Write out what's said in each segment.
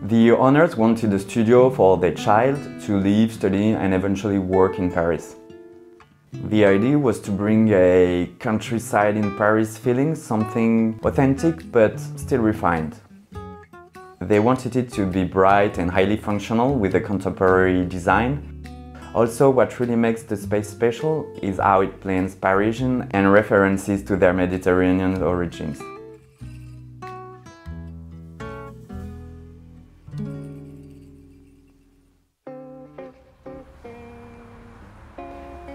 The owners wanted a studio for their child to live, study and eventually work in Paris. The idea was to bring a countryside in Paris feeling, something authentic but still refined. They wanted it to be bright and highly functional with a contemporary design. Also, what really makes the space special is how it blends Parisian and references to their Mediterranean origins.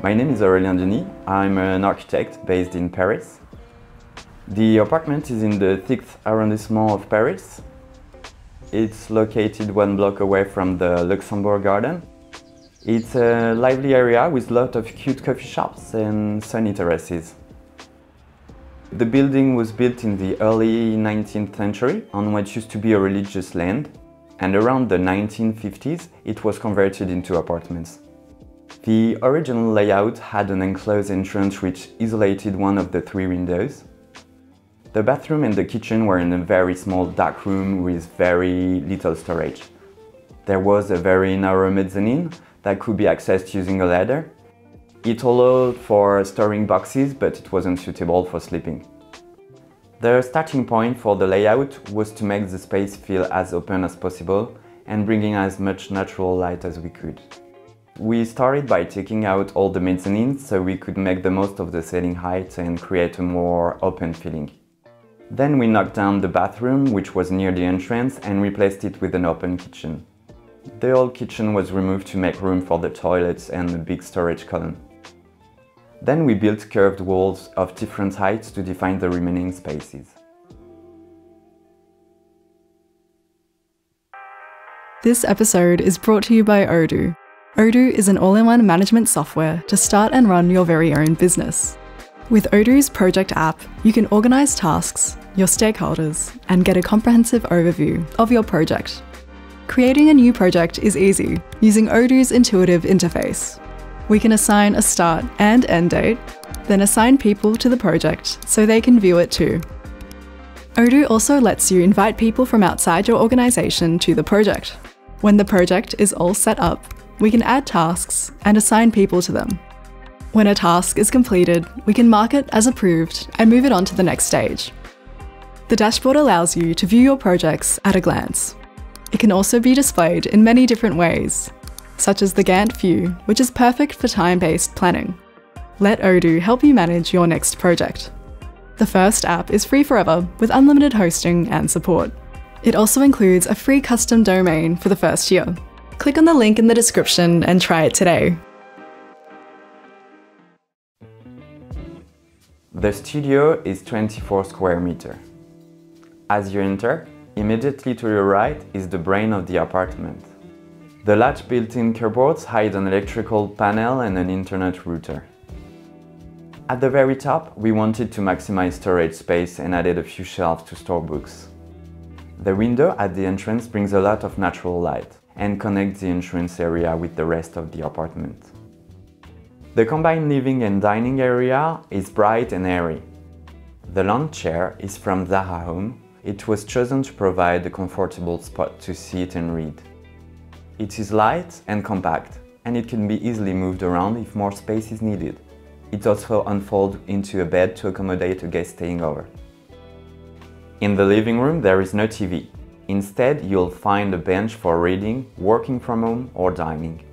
My name is Aurélien Duny. I'm an architect based in Paris. The apartment is in the 6th arrondissement of Paris. It's located 1 block away from the Luxembourg Garden. It's a lively area with a lot of cute coffee shops and sunny terraces. The building was built in the early 19th century on what used to be a religious land, and around the 1950s it was converted into apartments. The original layout had an enclosed entrance which isolated one of the 3 windows. The bathroom and the kitchen were in a very small dark room with very little storage. There was a very narrow mezzanine that could be accessed using a ladder. It allowed for storing boxes, but it wasn't suitable for sleeping. The starting point for the layout was to make the space feel as open as possible and bringing as much natural light as we could. We started by taking out all the mezzanines so we could make the most of the ceiling height and create a more open feeling. Then we knocked down the bathroom, which was near the entrance, and replaced it with an open kitchen. The old kitchen was removed to make room for the toilets and a big storage column. Then we built curved walls of different heights to define the remaining spaces. This episode is brought to you by Odoo. Odoo is an all-in-one management software to start and run your very own business. With Odoo's project app, you can organize tasks, your stakeholders, and get a comprehensive overview of your project. Creating a new project is easy using Odoo's intuitive interface. We can assign a start and end date, then assign people to the project so they can view it too. Odoo also lets you invite people from outside your organization to the project. When the project is all set up, we can add tasks and assign people to them. When a task is completed, we can mark it as approved and move it on to the next stage. The dashboard allows you to view your projects at a glance. It can also be displayed in many different ways, such as the Gantt view, which is perfect for time-based planning. Let Odoo help you manage your next project. The first app is free forever with unlimited hosting and support. It also includes a free custom domain for the first year. Click on the link in the description and try it today. The studio is 24 square meters. As you enter, immediately to your right is the brain of the apartment. The large built-in cupboards hide an electrical panel and an internet router. At the very top, we wanted to maximize storage space and added a few shelves to store books. The window at the entrance brings a lot of natural light and connects the entrance area with the rest of the apartment. The combined living and dining area is bright and airy. The lawn chair is from Zara Home. It was chosen to provide a comfortable spot to sit and read. It is light and compact, and it can be easily moved around if more space is needed. It also unfolds into a bed to accommodate a guest staying over. In the living room there is no TV. Instead, you'll find a bench for reading, working from home or dining.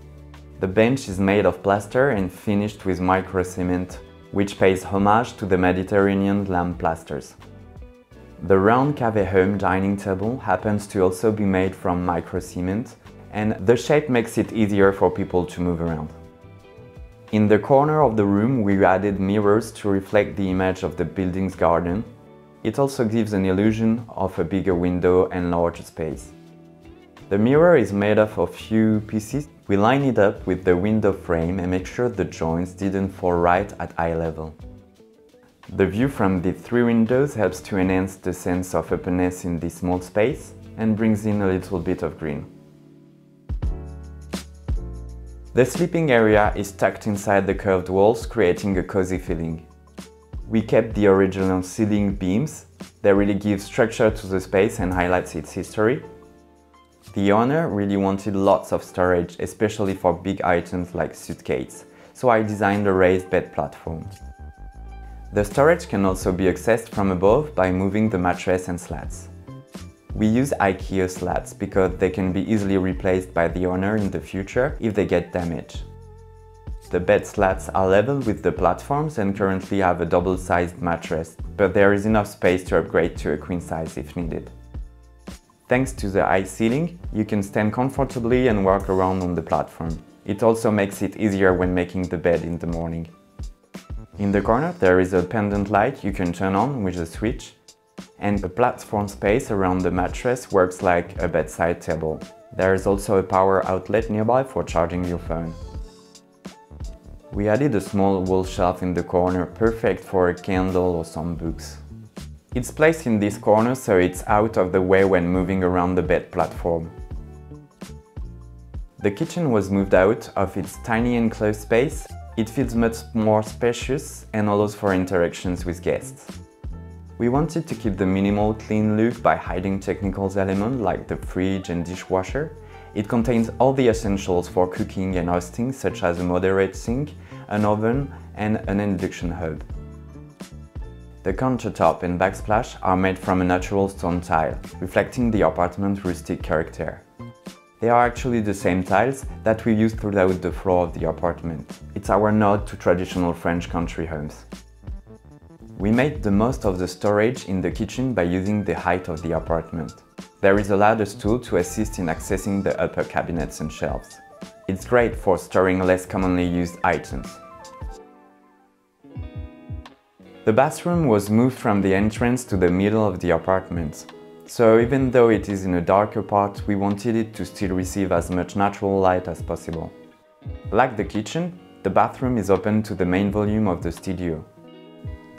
The bench is made of plaster and finished with microcement, which pays homage to the Mediterranean lamp plasters. The round cave home dining table happens to also be made from microcement, and the shape makes it easier for people to move around. In the corner of the room we added mirrors to reflect the image of the building's garden. It also gives an illusion of a bigger window and larger space. The mirror is made up of few pieces. We line it up with the window frame and make sure the joints didn't fall right at eye level. The view from the 3 windows helps to enhance the sense of openness in this small space and brings in a little bit of green. The sleeping area is tucked inside the curved walls, creating a cozy feeling. We kept the original ceiling beams. They really give structure to the space and highlights its history. The owner really wanted lots of storage, especially for big items like suitcases, so I designed a raised bed platform. The storage can also be accessed from above by moving the mattress and slats. We use IKEA slats because they can be easily replaced by the owner in the future if they get damaged. The bed slats are level with the platforms and currently have a double-sized mattress, but there is enough space to upgrade to a queen size if needed. Thanks to the high ceiling, you can stand comfortably and walk around on the platform. It also makes it easier when making the bed in the morning. In the corner there is a pendant light you can turn on with a switch, and the platform space around the mattress works like a bedside table. There is also a power outlet nearby for charging your phone. We added a small wall shelf in the corner, perfect for a candle or some books. It's placed in this corner so it's out of the way when moving around the bed platform. The kitchen was moved out of its tiny enclosed space. It feels much more spacious and allows for interactions with guests. We wanted to keep the minimal, clean look by hiding technical elements like the fridge and dishwasher. It contains all the essentials for cooking and hosting, such as a moderate sink, an oven and an induction hob. The countertop and backsplash are made from a natural stone tile, reflecting the apartment's rustic character. They are actually the same tiles that we use throughout the floor of the apartment. It's our nod to traditional French country homes. We made the most of the storage in the kitchen by using the height of the apartment. There is a ladder stool to assist in accessing the upper cabinets and shelves. It's great for storing less commonly used items. The bathroom was moved from the entrance to the middle of the apartment. So even though it is in a darker part, we wanted it to still receive as much natural light as possible. Like the kitchen, the bathroom is open to the main volume of the studio.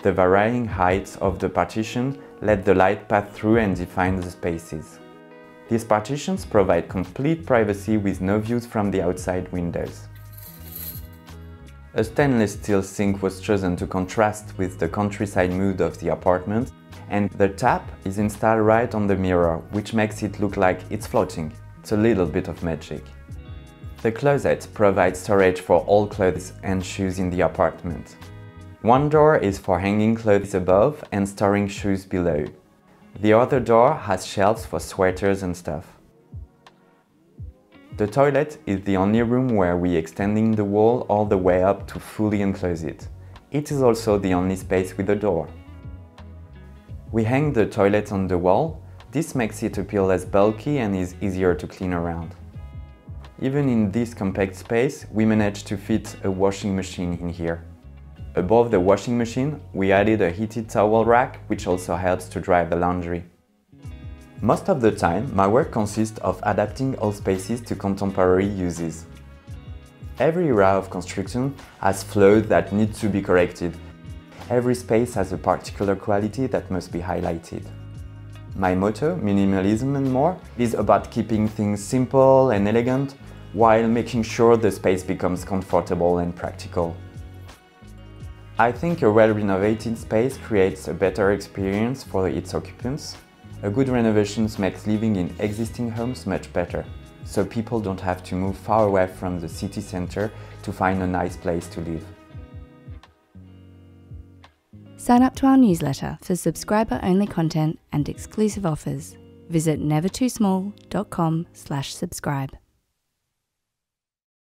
The varying heights of the partition let the light pass through and define the spaces. These partitions provide complete privacy with no views from the outside windows. A stainless steel sink was chosen to contrast with the countryside mood of the apartment, and the tap is installed right on the mirror, which makes it look like it's floating. It's a little bit of magic. The closet provides storage for all clothes and shoes in the apartment. One door is for hanging clothes above and storing shoes below. The other door has shelves for sweaters and stuff. The toilet is the only room where we extending the wall all the way up to fully enclose it. It is also the only space with a door. We hang the toilet on the wall. This makes it appear less bulky and is easier to clean around. Even in this compact space, we managed to fit a washing machine in here. Above the washing machine, we added a heated towel rack, which also helps to dry the laundry. Most of the time, my work consists of adapting all spaces to contemporary uses. Every era of construction has flaws that need to be corrected. Every space has a particular quality that must be highlighted. My motto, minimalism and more, is about keeping things simple and elegant while making sure the space becomes comfortable and practical. I think a well-renovated space creates a better experience for its occupants. A good renovation makes living in existing homes much better, so people don't have to move far away from the city center to find a nice place to live. Sign up to our newsletter for subscriber-only content and exclusive offers. Visit nevertoosmall.com/subscribe.